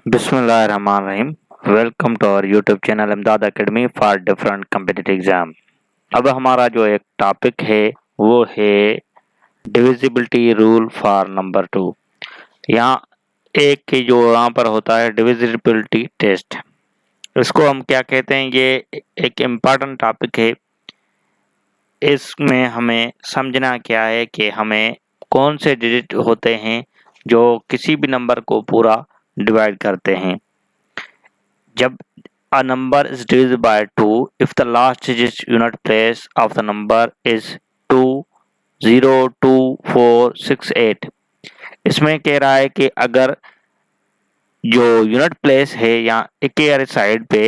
बिस्मिल्लाहिर्रहमानिर्रहीम। Welcome to our YouTube channel Imdad academy for different competitive exam. अब हमारा जो एक टॉपिक है वो है डिविजिबिलिटी रूल फॉर नंबर 2। यहाँ एक की जो यहाँ पर होता है डिविजिबिलिटी टेस्ट, इसको हम क्या कहते हैं, ये एक इम्पॉर्टेंट टॉपिक है। इसमें हमें समझना क्या है कि हमें कौन से डिजिट होते हैं जो किसी भी नंबर को पूरा डिवाइड करते हैं। जब a number is divided by 2 if the last digit unit place of the number is 2 0 2 4 6 8। इसमें कह रहा है कि अगर जो यूनिट प्लेस है या एक साइड पे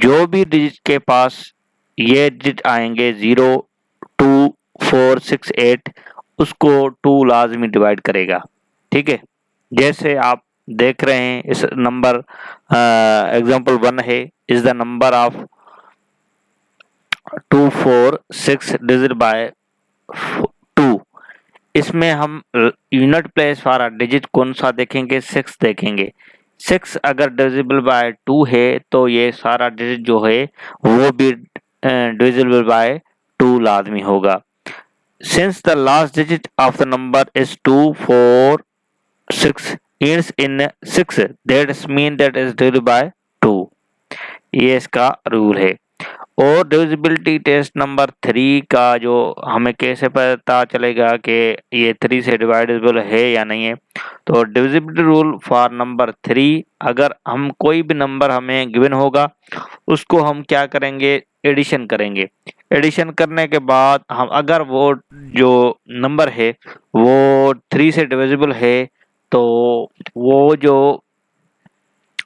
जो भी डिजिट के पास ये डिजिट आएंगे 0 2 4 6 8, उसको 2 लाजमी डिवाइड करेगा। ठीक है, जैसे आप देख रहे हैं इस नंबर एग्जांपल 1 है, is the number of 2 4 6 digit bye 2। इसमें हम यूनिट प्लेस वाला डिजिट कौन सा देखेंगे, 6 देखेंगे। 6 अगर डिविजिबल बाय 2 है तो ये सारा डिजिट जो है वो भी डिविजिबल बाय 2 लाजमी होगा। Since the last digit of the number is 2 4 6 ends in 6, that mean that is divided by 2। ये इसका रूल है। और डिविजिबिलिटी टेस्ट नंबर 3 का जो हमें कैसे पता चलेगा कि ये 3 से डिवाइडेबल है या नहीं है, तो डिविजिबिलिटी रूल फॉर नंबर 3, अगर हम कोई भी नंबर हमें गिवन होगा उसको हम क्या करेंगे, एडिशन करेंगे। एडिशन करने के बाद हम अगर वो जो नंबर है वो 3 से डिविजिबल है तो वो जो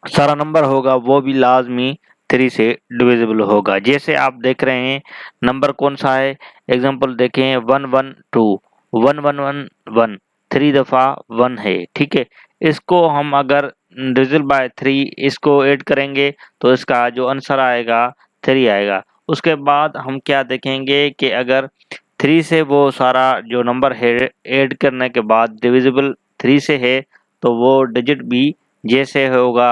सारा नंबर होगा वो भी लाजमी 3 से डिविजिबल होगा। जैसे आप देख रहे हैं नंबर कौन सा है, एग्जांपल देखें 1 1 2 1 1 1 1, 3 दफ़ा 1 है। ठीक है, इसको हम अगर डिविजिबल बाय 3 इसको ऐड करेंगे तो इसका जो आंसर आएगा 3 आएगा। उसके बाद हम क्या देखेंगे कि अगर 3 से वो सारा जो नंबर है ऐड करने के बाद डिविजिबल 3 से है तो वो डिजिट भी जैसे होगा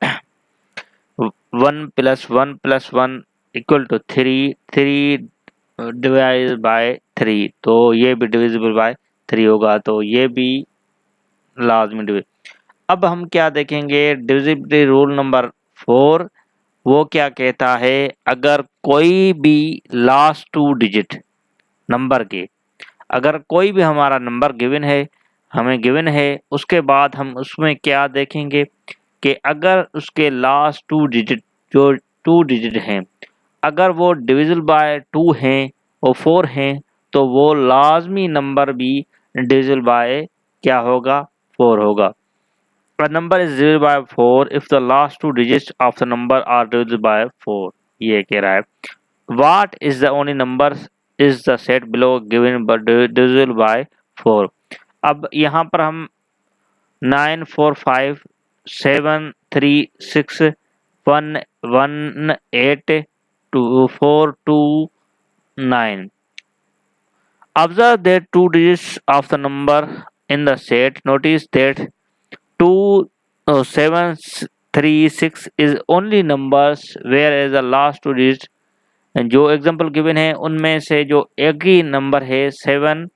1 + 1 + 1 = 3, 3 डिवाइड बाय 3, तो ये भी डिविजिबल बाय 3 होगा, तो ये भी लाजमी डिविजिबल। अब हम क्या देखेंगे, डिविजिबिलिटी रूल नंबर 4 वो क्या कहता है, अगर कोई भी लास्ट 2 डिजिट नंबर के, अगर कोई भी हमारा नंबर गिवन है, हमें गिवन है, उसके बाद हम उसमें क्या देखेंगे कि अगर उसके लास्ट 2 डिजिट जो 2 डिजिट हैं अगर वो डिविजिबल बाय 2 हैं और 4 हैं तो वो लाजमी नंबर भी डिविजिबल बाय क्या होगा, 4 होगा। A number is divisible by 4 if the last 2 digits of the number are divisible by 4। ये कह रहा है what is the only number is the set below given but divisible by 4। अब यहाँ पर हम 9 4 5 7 3 6 1 1 8 2 4 2 9 observe that 2 digits of the number in the set, notice that 2 7 3 6 is only numbers whereas the last 2 digits जो example given है उनमें से जो एक ही नंबर है 7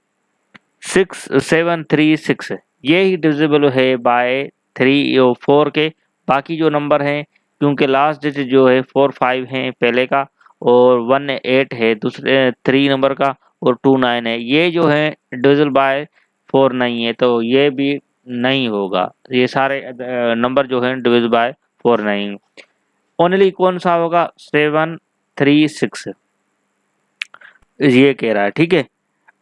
3 6, ये ही डिविजिबल है बाय 3 और 4 के। बाकी जो नंबर हैं क्योंकि लास्ट डिजिट जो है 4 5 है पहले का और 1 8 है दूसरे 3 नंबर का और 2 9 है, ये जो है डिविजिबल बाय 4 नहीं है, तो ये भी नहीं होगा। ये सारे नंबर जो है डिविजिबल बाय 4 नहीं, ओनली कौन सा होगा 7 3 6, ये कह रहा है। ठीक है,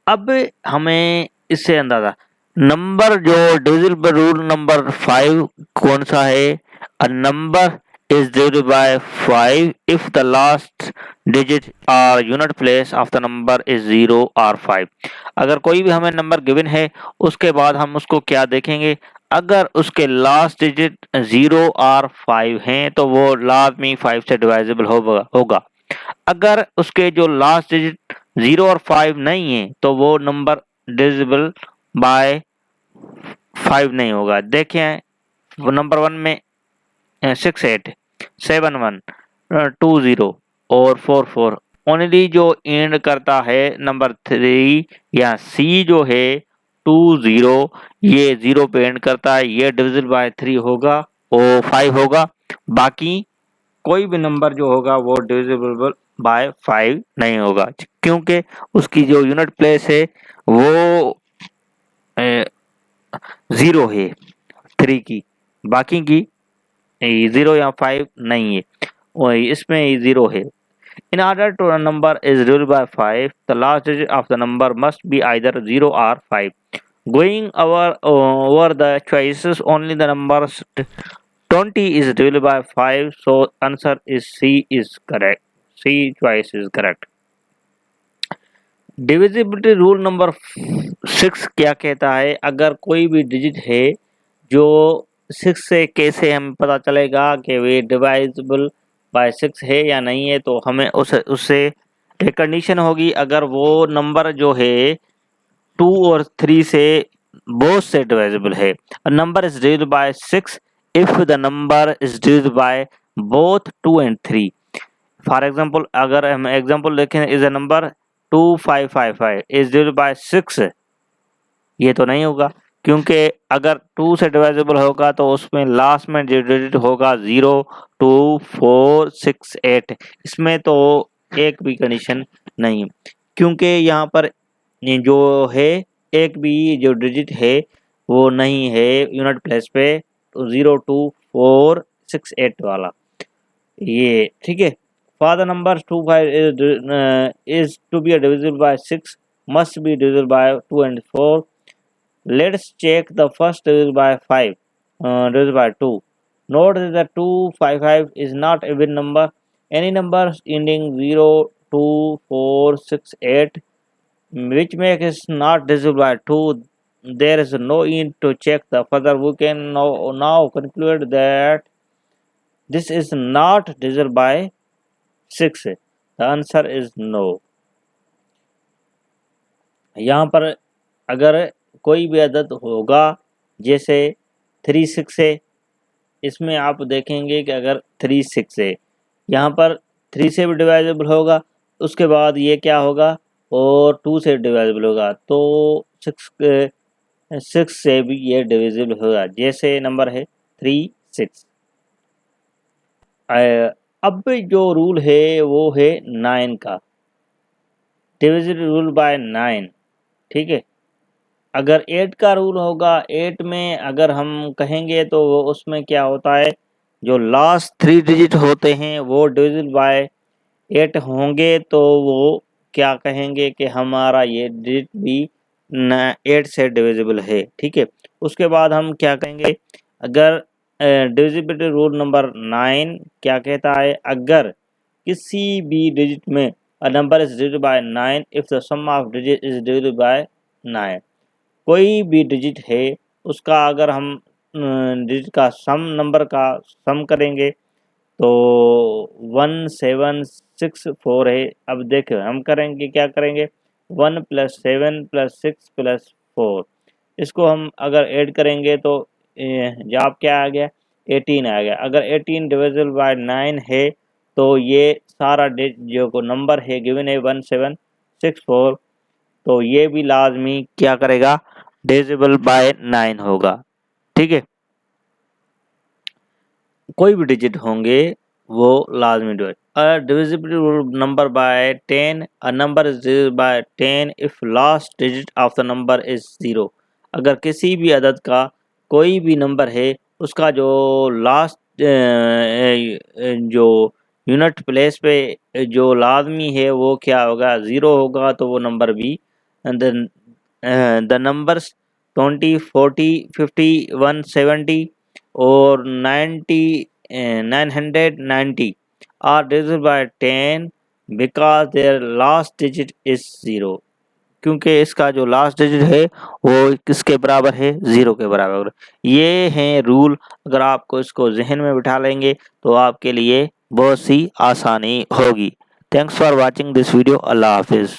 अब हमें इससे अंदाजा नंबर जो डिविजिबल रूल नंबर 5 कौन सा है, a number is divided by 5 if the last digit or unit place of the number is 0 or 5। अगर कोई भी हमें नंबर गिवन है उसके बाद हम उसको क्या देखेंगे, अगर उसके लास्ट डिजिट 0 और 5 हैं तो वो लाजमी 5 से डिवाइजिबल होगा। अगर उसके जो लास्ट डिजिट 0 और 5 नहीं है तो वो नंबर डिविजिबल बाय 5 नहीं होगा। देखें नंबर 1 में 68, 71, 20 और 44। ओनली जो एंड करता है नंबर 3 या सी जो है 20, ये 0 पे एंड करता है, ये डिविजिबल बाय 3 होगा और 5 होगा। बाकी कोई भी नंबर जो होगा वो डिविजिबल बाय 5 नहीं होगा, क्योंकि उसकी जो यूनिट प्लेस है वो 0 है 3 की, बाकी की 0 या 5 नहीं है, और इसमें 0 है। In order to a number is divisible by 5, the last digit of the number must be either 0 or 5. Going over the choices, only the number 20 is divisible by 5, so answer is C is correct. C choice is correct. Divisibility rule number 6 क्या कहता है? अगर कोई भी digit है जो 6 से कैसे हमें पता चलेगा कि वे डिवाइजिबल बाय 6 है या नहीं है, तो हमें उससे एक कंडीशन होगी, अगर वो नंबर जो है 2 और 3 से बोथ से डिवाइजिबल है। Number is divisible bye 6 if the number is divisible by both 2 and 3। For example अगर हम एग्जाम्पल देखें, is a number 2555 is divisible bye 6, ये तो नहीं होगा, क्योंकि अगर 2 से डिवाइजिबल होगा तो उसमें लास्ट में जो डिजिट होगा 0, 2, 4, 6, 8, इसमें तो एक भी कंडीशन नहीं, क्योंकि यहाँ पर ये जो है एक भी जो डिजिट है वो नहीं है यूनिट प्लेस पे, तो 0, 2, 4, 6, 8 वाला ये ठीक है। For the number 25 is to be divisible by 6 must be divisible by 2 and 4. Let's check the first divisible by 5, divisible by 2. Note that 255 is not a even number. Any number ending 0, 2, 4, 6, 8, which makes it not divisible by 2. There is no need to check the further. We can now conclude that this is not divisible by 6. The answer is no. यहाँ पर अगर कोई भी अदद होगा जैसे 3, 6 है, इसमें आप देखेंगे कि अगर 3, 6 है, यहाँ पर 3 से भी डिवाइजिबल होगा, उसके बाद ये क्या होगा और 2 से डिवाइजिबल होगा, तो 6 से भी ये डिविजिबल होगा, जैसे नंबर है 3, 6। अब जो रूल है वो है 9 का, डिविजिबल रूल बाय 9, ठीक है। अगर 8 का रूल होगा, 8 में अगर हम कहेंगे तो उसमें क्या होता है, जो लास्ट 3 डिजिट होते हैं वो डिविजिबल बाय 8 होंगे, तो वो क्या कहेंगे कि हमारा ये डिजिट भी 8 से डिविजिबल है, ठीक है। उसके बाद हम क्या कहेंगे, अगर डिविजिबिलिटी रूल नंबर 9 क्या कहता है, अगर किसी भी डिजिट में a number is divisible by 9 if the sum of digit is divisible by 9। कोई भी डिजिट है उसका अगर हम डिजिट का सम नंबर का सम करेंगे तो 1764 है। अब देखो हम करेंगे, क्या करेंगे, 1 + 7 + 6 + 4, इसको हम अगर ऐड करेंगे तो जवाब क्या आ गया, 18 आ गया। अगर 18 डिविजिबल बाय 9 है तो ये सारा जो को नंबर है गिवन है 1764, तो ये भी लाजमी क्या करेगा, डिविजिबल बाय 9 होगा, ठीक है। कोई भी डिजिट होंगे वो लाजमी divisibility rule number by 10, a number is divisible bye 10 if last digit of the number is 0। अगर किसी भी अदद का कोई भी नंबर है उसका जो लास्ट जो यूनिट प्लेस पे जो लाजमी है वो क्या होगा, 0 होगा, तो वो नंबर भी द नंबर्स 20, 40, 50, 170 और 990 are divisible by 10 because their last digit is 0, क्योंकि इसका जो लास्ट डिजिट है वो किसके बराबर है, 0 के बराबर। ये हैं रूल, अगर आपको इसको जहन में बिठा लेंगे तो आपके लिए बहुत सी आसानी होगी। Thanks for watching this video. अल्लाह हाफिज़।